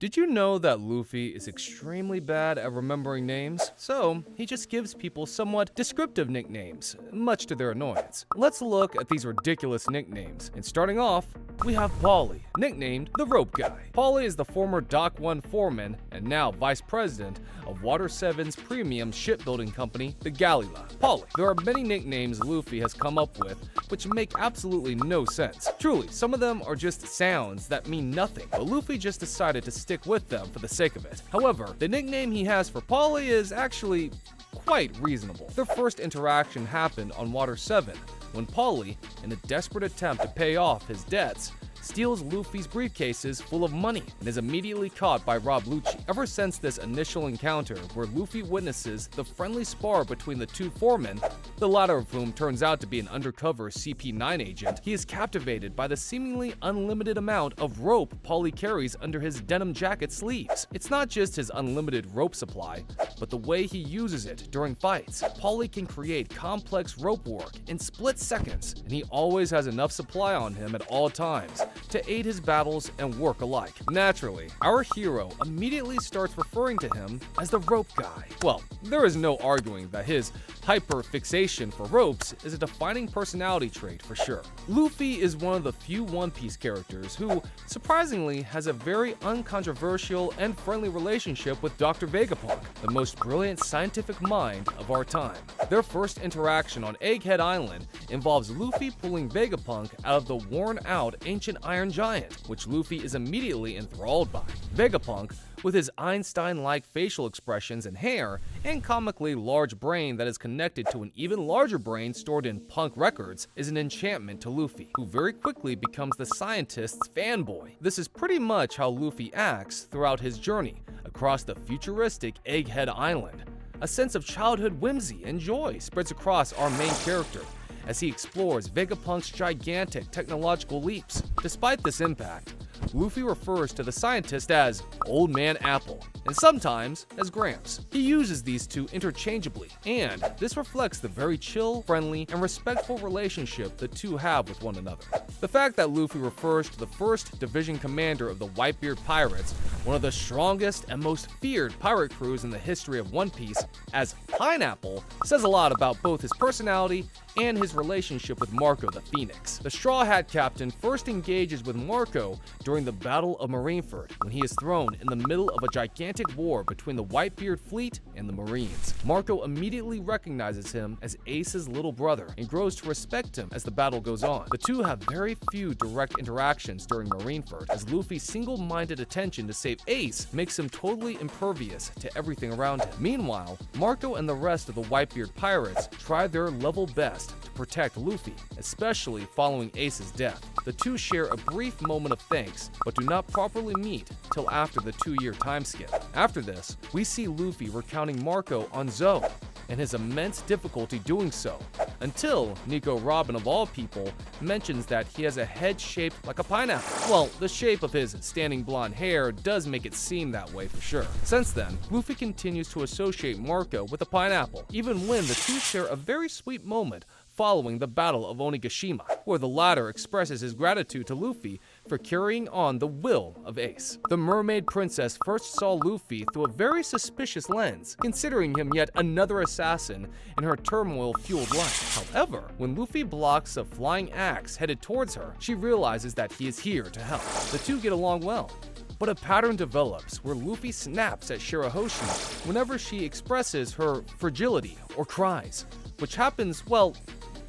Did you know that Luffy is extremely bad at remembering names? So, he just gives people somewhat descriptive nicknames, much to their annoyance. Let's look at these ridiculous nicknames. And starting off, we have Polly, nicknamed the Rope Guy. Polly is the former Dock 1 foreman and now vice president of Water 7's premium shipbuilding company, the Galila. Polly. There are many nicknames Luffy has come up with which make absolutely no sense. Truly, some of them are just sounds that mean nothing, but Luffy just decided to stick with them for the sake of it. However, the nickname he has for Polly is actually quite reasonable. Their first interaction happened on Water 7, when Polly, in a desperate attempt to pay off his debts, steals Luffy's briefcases full of money and is immediately caught by Rob Lucci. Ever since this initial encounter where Luffy witnesses the friendly spar between the two foremen, the latter of whom turns out to be an undercover CP9 agent, he is captivated by the seemingly unlimited amount of rope Polly carries under his denim jacket sleeves. It's not just his unlimited rope supply, but the way he uses it during fights. Polly can create complex rope work in split seconds, and he always has enough supply on him at all times to aid his battles and work alike. Naturally, our hero immediately starts referring to him as the Rope Guy. Well, there is no arguing that his hyper-fixation for ropes is a defining personality trait for sure. Luffy is one of the few One Piece characters who, surprisingly, has a very uncontroversial and friendly relationship with Dr. Vegapunk, the most brilliant scientific mind of our time. Their first interaction on Egghead Island involves Luffy pulling Vegapunk out of the worn-out ancient Iron Giant, which Luffy is immediately enthralled by. Vegapunk, with his Einstein-like facial expressions and hair, and comically large brain that is connected to an even larger brain stored in Punk records, is an enchantment to Luffy, who very quickly becomes the scientist's fanboy. This is pretty much how Luffy acts throughout his journey across the futuristic Egghead Island. A sense of childhood whimsy and joy spreads across our main character as he explores Vegapunk's gigantic technological leaps. Despite this impact, Luffy refers to the scientist as Old Man Apple, and sometimes as Gramps. He uses these two interchangeably, and this reflects the very chill, friendly, and respectful relationship the two have with one another. The fact that Luffy refers to the first division commander of the Whitebeard Pirates, one of the strongest and most feared pirate crews in the history of One Piece, as Pineapple, says a lot about both his personality and his relationship with Marco the Phoenix. The Straw Hat captain first engages with Marco during the Battle of Marineford, when he is thrown in the middle of a gigantic war between the Whitebeard fleet and the Marines. Marco immediately recognizes him as Ace's little brother and grows to respect him as the battle goes on. The two have very few direct interactions during Marineford, as Luffy's single-minded attention to save Ace makes him totally impervious to everything around him. Meanwhile, Marco and the rest of the Whitebeard pirates try their level best to protect Luffy, especially following Ace's death. The two share a brief moment of thanks, but do not properly meet till after the 2-year time skip. After this, we see Luffy recounting Marco on Zou, and his immense difficulty doing so, until Nico Robin of all people mentions that he has a head shaped like a pineapple. Well, the shape of his standing blonde hair does make it seem that way for sure. Since then, Luffy continues to associate Marco with a pineapple, even when the two share a very sweet moment following the Battle of Onigashima, where the latter expresses his gratitude to Luffy for carrying on the will of Ace. The Mermaid Princess first saw Luffy through a very suspicious lens, considering him yet another assassin in her turmoil-fueled life. However, when Luffy blocks a flying axe headed towards her, she realizes that he is here to help. The two get along well, but a pattern develops where Luffy snaps at Shirahoshi whenever she expresses her fragility or cries, which happens, well,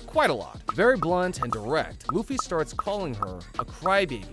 quite a lot. Very blunt and direct, Luffy starts calling her a crybaby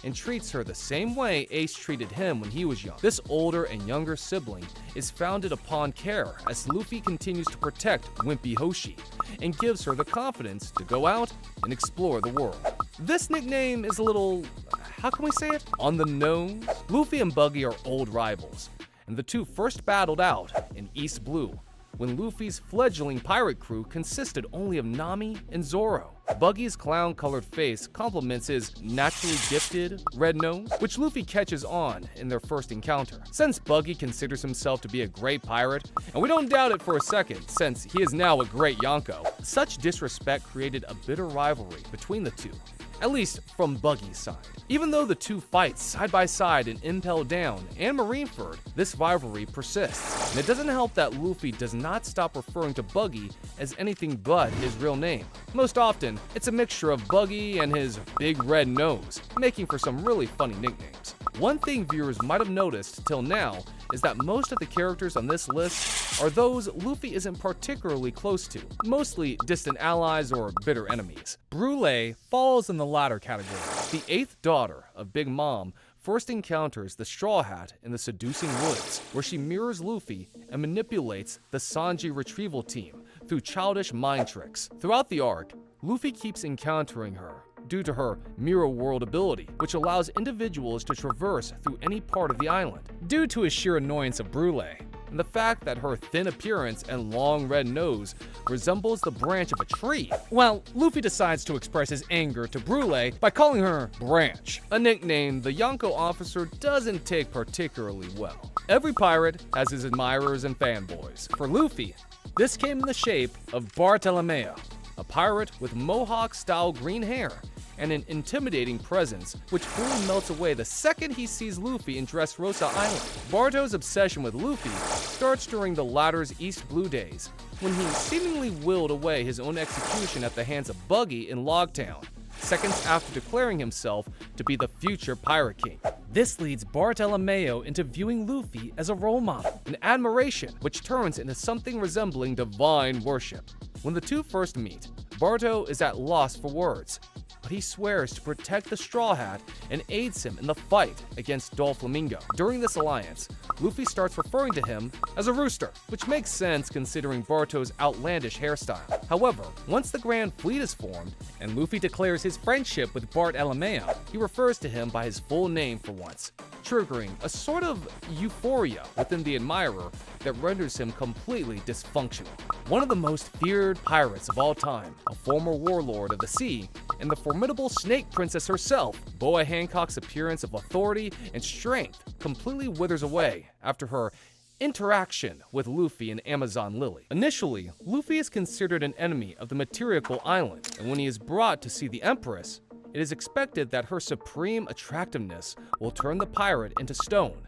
and treats her the same way Ace treated him when he was young. This older and younger sibling is founded upon care as Luffy continues to protect Wimpy Hoshi and gives her the confidence to go out and explore the world. This nickname is a little, how can we say it? On the nose? Luffy and Buggy are old rivals, and the two first battled out in East Blue, when Luffy's fledgling pirate crew consisted only of Nami and Zoro. Buggy's clown-colored face complements his naturally gifted red nose, which Luffy catches on in their first encounter. Since Buggy considers himself to be a great pirate, and we don't doubt it for a second since he is now a great Yonko, such disrespect created a bitter rivalry between the two, at least from Buggy's side. Even though the two fight side by side in Impel Down and Marineford, this rivalry persists, and it doesn't help that Luffy does not stop referring to Buggy as anything but his real name. Most often, it's a mixture of Buggy and his big red nose, making for some really funny nicknames. One thing viewers might have noticed till now is that most of the characters on this list are those Luffy isn't particularly close to, mostly distant allies or bitter enemies. Rayleigh falls in the latter category. The eighth daughter of Big Mom first encounters the Strawhat in the Seducing Woods, where she mirrors Luffy and manipulates the Sanji retrieval team through childish mind tricks. Throughout the arc, Luffy keeps encountering her due to her mirror world ability, which allows individuals to traverse through any part of the island. Due to his sheer annoyance of Rayleigh, and the fact that her thin appearance and long red nose resembles the branch of a tree, well, Luffy decides to express his anger to Rayleigh by calling her Branch, a nickname the Yonko officer doesn't take particularly well. Every pirate has his admirers and fanboys. For Luffy, this came in the shape of Bartolomeo, a pirate with mohawk-style green hair and an intimidating presence, which fully melts away the second he sees Luffy in Dressrosa Island. Barto's obsession with Luffy starts during the latter's East Blue days, when he seemingly willed away his own execution at the hands of Buggy in Logtown, seconds after declaring himself to be the future Pirate King. This leads Bartolomeo into viewing Luffy as a role model, an admiration which turns into something resembling divine worship. When the two first meet, Barto is at loss for words, but he swears to protect the Straw Hat and aids him in the fight against Doflamingo. During this alliance, Luffy starts referring to him as a rooster, which makes sense considering Barto's outlandish hairstyle. However, once the Grand Fleet is formed and Luffy declares his friendship with Bartolomeo, he refers to him by his full name for once, triggering a sort of euphoria within the admirer that renders him completely dysfunctional. One of the most feared pirates of all time, a former warlord of the sea, and the formidable Snake Princess herself, Boa Hancock's appearance of authority and strength completely withers away after her interaction with Luffy and Amazon Lily. Initially, Luffy is considered an enemy of the Materical Island, and when he is brought to see the Empress, it is expected that her supreme attractiveness will turn the pirate into stone,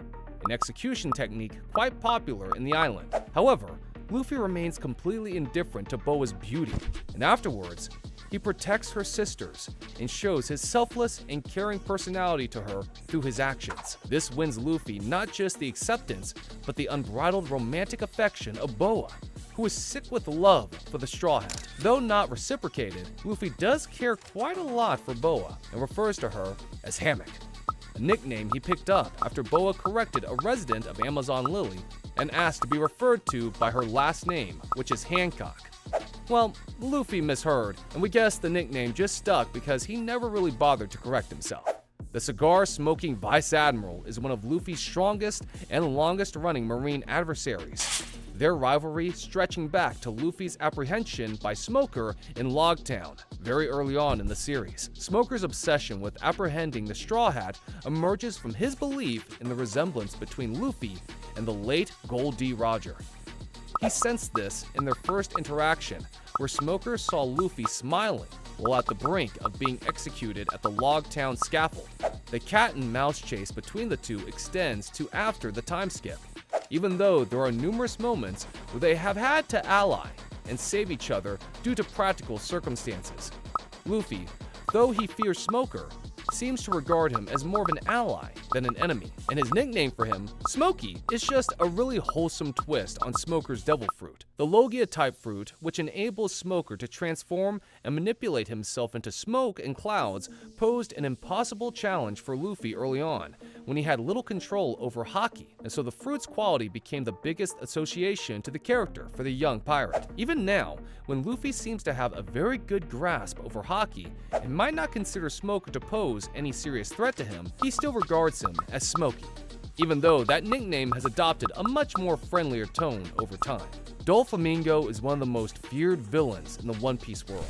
an execution technique quite popular in the island. However, Luffy remains completely indifferent to Boa's beauty, and afterwards, he protects her sisters and shows his selfless and caring personality to her through his actions. This wins Luffy not just the acceptance, but the unbridled romantic affection of Boa, who is sick with love for the Straw Hat. Though not reciprocated, Luffy does care quite a lot for Boa and refers to her as Hammock, a nickname he picked up after Boa corrected a resident of Amazon Lily and asked to be referred to by her last name, which is Hancock. Well, Luffy misheard, and we guess the nickname just stuck because he never really bothered to correct himself. The cigar-smoking Vice Admiral is one of Luffy's strongest and longest-running marine adversaries, their rivalry stretching back to Luffy's apprehension by Smoker in Logtown very early on in the series. Smoker's obsession with apprehending the Straw Hat emerges from his belief in the resemblance between Luffy and the late Gold D. Roger. He sensed this in their first interaction, where Smoker saw Luffy smiling while at the brink of being executed at the Logtown scaffold. The cat and mouse chase between the two extends to after the time skip, even though there are numerous moments where they have had to ally and save each other due to practical circumstances. Luffy, though he fears Smoker, seems to regard him as more of an ally than an enemy, and his nickname for him, Smokey, is just a really wholesome twist on Smoker's devil fruit, the Logia-type fruit which enables Smoker to transform and manipulate himself into smoke and clouds, posed an impossible challenge for Luffy early on, when he had little control over Haki, and so the fruit's quality became the biggest association to the character for the young pirate. Even now, when Luffy seems to have a very good grasp over Haki and might not consider Smoker to pose any serious threat to him, he still regards him as Smokey, even though that nickname has adopted a much more friendlier tone over time. Doflamingo is one of the most feared villains in the One Piece world.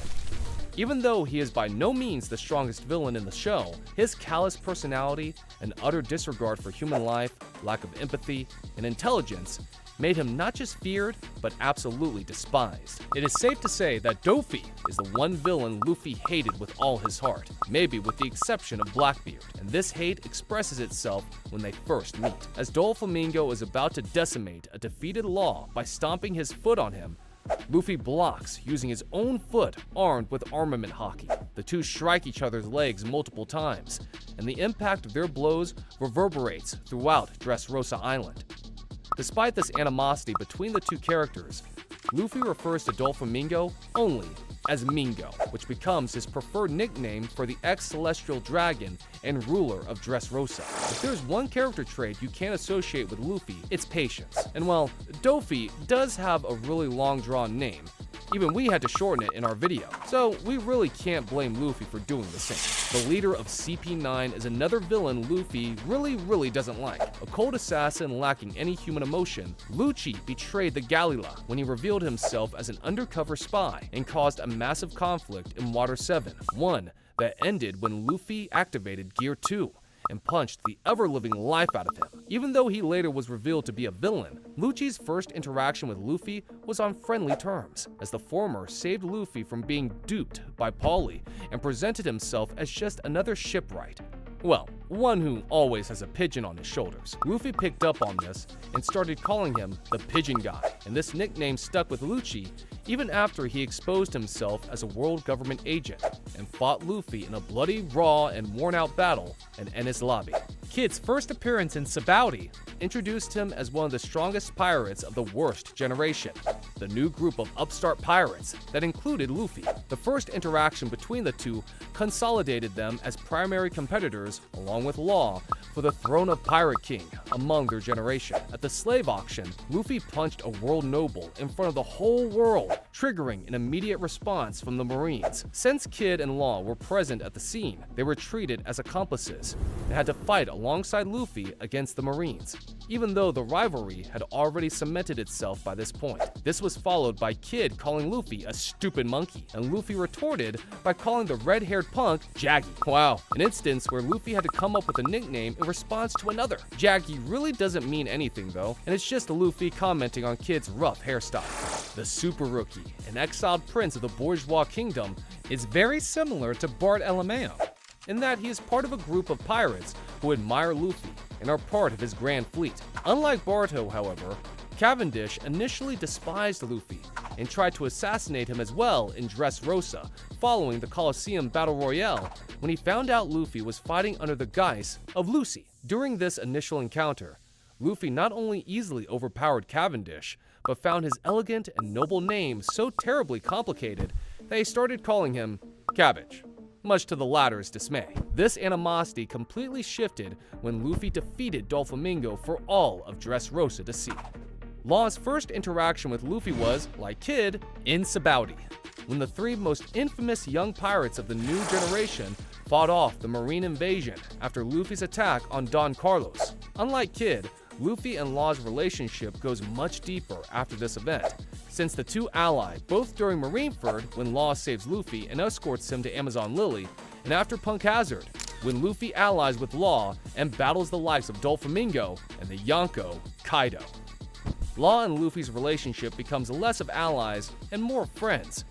Even though he is by no means the strongest villain in the show, his callous personality and utter disregard for human life, lack of empathy, and intelligence made him not just feared, but absolutely despised. It is safe to say that Luffy is the one villain Luffy hated with all his heart, maybe with the exception of Blackbeard, and this hate expresses itself when they first meet. As Doflamingo is about to decimate a defeated Law by stomping his foot on him, Luffy blocks using his own foot armed with armament hockey. The two strike each other's legs multiple times, and the impact of their blows reverberates throughout Dressrosa Island. Despite this animosity between the two characters, Luffy refers to Doflamingo only as Mingo, which becomes his preferred nickname for the ex-celestial dragon and ruler of Dressrosa. If there's one character trait you can't associate with Luffy, it's patience. And while Dofi does have a really long-drawn name, even we had to shorten it in our video, so we really can't blame Luffy for doing the same. The leader of CP9 is another villain Luffy really doesn't like. A cold assassin lacking any human emotion, Lucci betrayed the Galila when he revealed himself as an undercover spy and caused a massive conflict in Water 7, one that ended when Luffy activated Gear 2 and punched the ever-living life out of him. Even though he later was revealed to be a villain, Lucci's first interaction with Luffy was on friendly terms, as the former saved Luffy from being duped by Paulie and presented himself as just another shipwright. Well, one who always has a pigeon on his shoulders. Luffy picked up on this and started calling him the Pigeon Guy, and this nickname stuck with Lucci even after he exposed himself as a world government agent and fought Luffy in a bloody, raw, and worn-out battle in Enies Lobby. Kid's first appearance in Sabaody introduced him as one of the strongest pirates of the worst generation, the new group of upstart pirates that included Luffy. The first interaction between the two consolidated them as primary competitors, along with Law, for the throne of Pirate King among their generation. At the slave auction, Luffy punched a world noble in front of the whole world, triggering an immediate response from the Marines. Since Kid and Law were present at the scene, they were treated as accomplices and had to fight alongside Luffy against the Marines, even though the rivalry had already cemented itself by this point. This was followed by Kid calling Luffy a stupid monkey, and Luffy retorted by calling the red-haired punk Jaggy. Wow, an instance where Luffy had to come up with a nickname in response to another. Jaggy really doesn't mean anything though, and it's just Luffy commenting on Kid's rough hairstyle. The Super Rookie, an exiled prince of the bourgeois kingdom, is very similar to Bart LMAO, in that he is part of a group of pirates who admire Luffy and are part of his grand fleet. Unlike Barto, however, Cavendish initially despised Luffy and tried to assassinate him as well in Dressrosa following the Colosseum Battle Royale when he found out Luffy was fighting under the guise of Lucy. During this initial encounter, Luffy not only easily overpowered Cavendish, but found his elegant and noble name so terribly complicated that he started calling him Cabbage, much to the latter's dismay. This animosity completely shifted when Luffy defeated Doflamingo for all of Dressrosa to see. Law's first interaction with Luffy was, like Kid, in Sabaody, when the three most infamous young pirates of the new generation fought off the Marine invasion after Luffy's attack on Don Carlos. Unlike Kid, Luffy and Law's relationship goes much deeper after this event, since the two ally both during Marineford when Law saves Luffy and escorts him to Amazon Lily, and after Punk Hazard when Luffy allies with Law and battles the likes of Doflamingo and the Yonko Kaido. Law and Luffy's relationship becomes less of allies and more friends.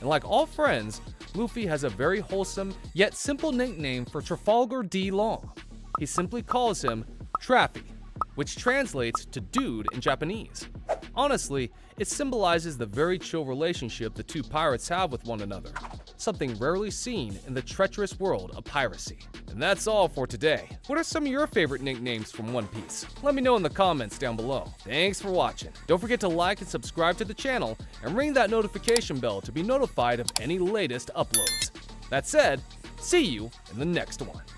And like all friends, Luffy has a very wholesome yet simple nickname for Trafalgar D. Law. He simply calls him Traffy, which translates to dude in Japanese. Honestly, it symbolizes the very chill relationship the two pirates have with one another, something rarely seen in the treacherous world of piracy. And that's all for today. What are some of your favorite nicknames from One Piece? Let me know in the comments down below. Thanks for watching. Don't forget to like and subscribe to the channel and ring that notification bell to be notified of any latest uploads. That said, see you in the next one.